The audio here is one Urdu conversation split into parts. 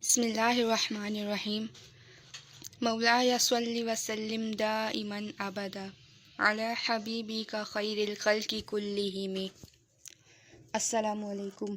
بسم اللہ الرحمن الرحیم مولایا صلی وسلم دائما ابدا علی حبیبی کا خیر الخلق کلہم۔ السلام علیکم،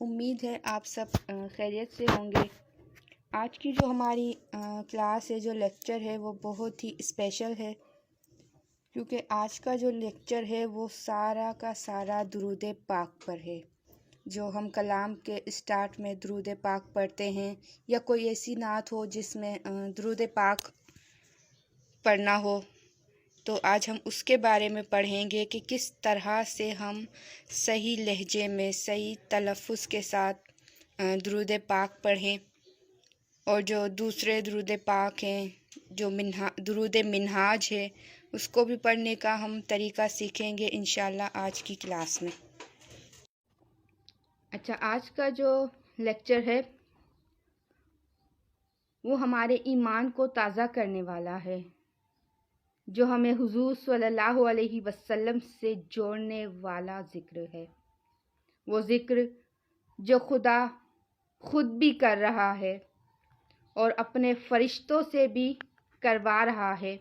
امید ہے آپ سب خیریت سے ہوں گے۔ آج کی جو ہماری کلاس ہے، جو لیکچر ہے، وہ بہت ہی اسپیشل ہے، کیونکہ آج کا جو لیکچر ہے وہ سارا کا سارا درود پاک پر ہے۔ جو ہم کلام کے اسٹارٹ میں درود پاک پڑھتے ہیں، یا کوئی ایسی نعت ہو جس میں درود پاک پڑھنا ہو، تو آج ہم اس کے بارے میں پڑھیں گے کہ کس طرح سے ہم صحیح لہجے میں صحیح تلفظ کے ساتھ درود پاک پڑھیں، اور جو دوسرے درود پاک ہیں، جو درود منہاج ہے، اس کو بھی پڑھنے کا ہم طریقہ سیکھیں گے انشاءاللہ آج کی کلاس میں۔ اچھا، آج کا جو لیکچر ہے وہ ہمارے ایمان کو تازہ کرنے والا ہے، جو ہمیں حضور صلی اللہ علیہ وسلم سے جوڑنے والا ذکر ہے۔ وہ ذکر جو خدا خود بھی کر رہا ہے اور اپنے فرشتوں سے بھی کروا رہا ہے،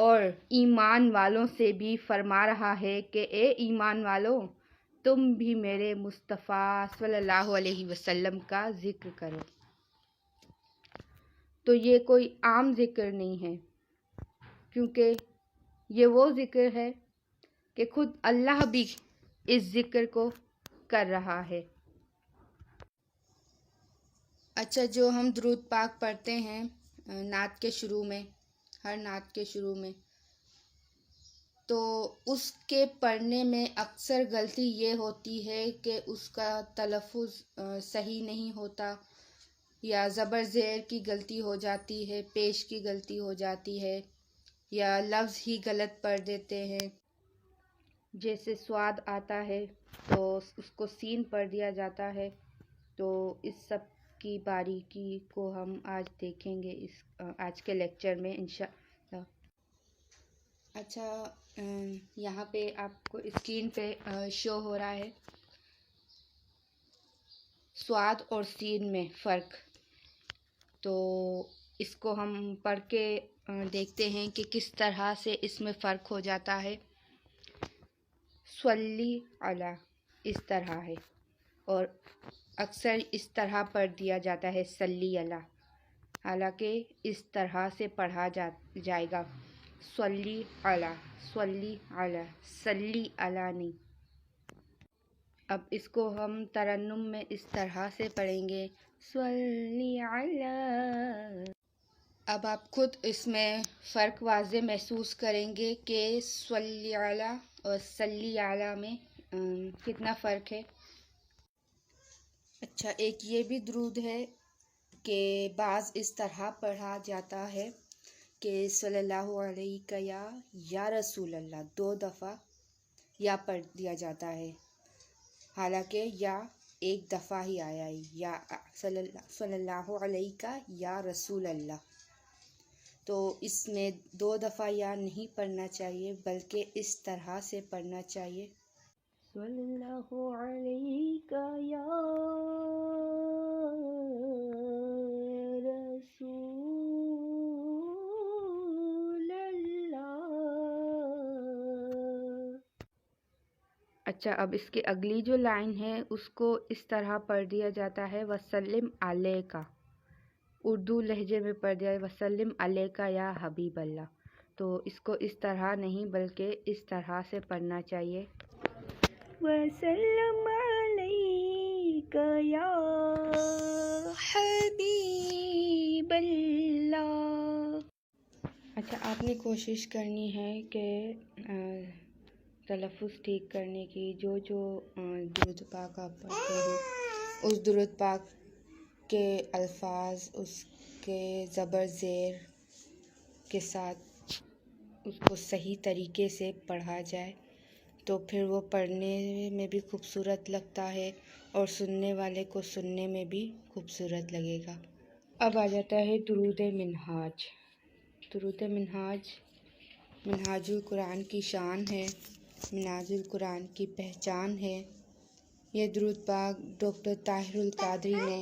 اور ایمان والوں سے بھی فرما رہا ہے کہ اے ایمان والوں، تم بھی میرے مصطفیٰ صلی اللہ علیہ وسلم کا ذکر کرو۔ تو یہ کوئی عام ذکر نہیں ہے، کیونکہ یہ وہ ذکر ہے کہ خود اللہ بھی اس ذکر کو کر رہا ہے۔ اچھا، جو ہم درود پاک پڑھتے ہیں نعت کے شروع میں، ہر نعت کے شروع میں، تو اس کے پڑھنے میں اکثر غلطی یہ ہوتی ہے کہ اس کا تلفظ صحیح نہیں ہوتا، یا زبر زیر کی غلطی ہو جاتی ہے، پیش کی غلطی ہو جاتی ہے، یا لفظ ہی غلط پڑھ دیتے ہیں۔ جیسے سواد آتا ہے تو اس کو سین پڑھ دیا جاتا ہے۔ تو اس سب کی باریکی کو ہم آج دیکھیں گے آج کے لیکچر میں انشاءاللہ۔ اچھا، یہاں پہ آپ کو اسکرین پہ شو ہو رہا ہے سواد اور سین میں فرق، تو اس کو ہم پڑھ کے دیکھتے ہیں کہ کس طرح سے اس میں فرق ہو جاتا ہے۔ صلی علی اس طرح ہے، اور اکثر اس طرح پڑھ دیا جاتا ہے صلی علی، حالانکہ اس طرح سے پڑھا جائے گا صلی علی، صلی علی، صلی علی نہیں۔ اب اس کو ہم ترنم میں اس طرح سے پڑھیں گے صلی علی۔ اب آپ خود اس میں فرق واضح محسوس کریں گے کہ صلی علی اور صلی علی میں کتنا فرق ہے۔ اچھا، ایک یہ بھی درود ہے کہ بعض اس طرح پڑھا جاتا ہے کہ صلی اللہ علیہ کا یا رسول اللہ، 2 دفعہ یا پڑھ دیا جاتا ہے، حالانکہ یا ایک دفعہ ہی آیا ہے، یا صلی اللہ علیہ کا یا رسول اللہ۔ تو اس میں 2 دفعہ یا نہیں پڑھنا چاہیے، بلکہ اس طرح سے پڑھنا چاہیے صلی اللہ علیہ کا یا رسول اللہ۔ اچھا، اب اس کی اگلی جو لائن ہے اس کو اس طرح پڑھ دیا جاتا ہے وسلم علیکا، اردو لہجے میں پڑھ دیا وسلم علیکا یا حبیب اللہ۔ تو اس کو اس طرح نہیں بلکہ اس طرح سے پڑھنا چاہیے وسلم علیکا یا حبیب اللہ۔ اچھا، آپ نے کوشش کرنی ہے کہ تلفظ ٹھیک کرنے کی، جو درود پاک آپ پڑھتے ہیں اس درود پاک کے الفاظ اس کے زبر زیر کے ساتھ اس کو صحیح طریقے سے پڑھا جائے، تو پھر وہ پڑھنے میں بھی خوبصورت لگتا ہے اور سننے والے کو سننے میں بھی خوبصورت لگے گا۔ اب آ جاتا ہے درود منہاج۔ درود منہاج منہاج القرآن کی شان ہے، منہاج القرآن کی پہچان ہے۔ یہ درود پاک ڈاکٹر طاہر القادری نے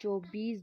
24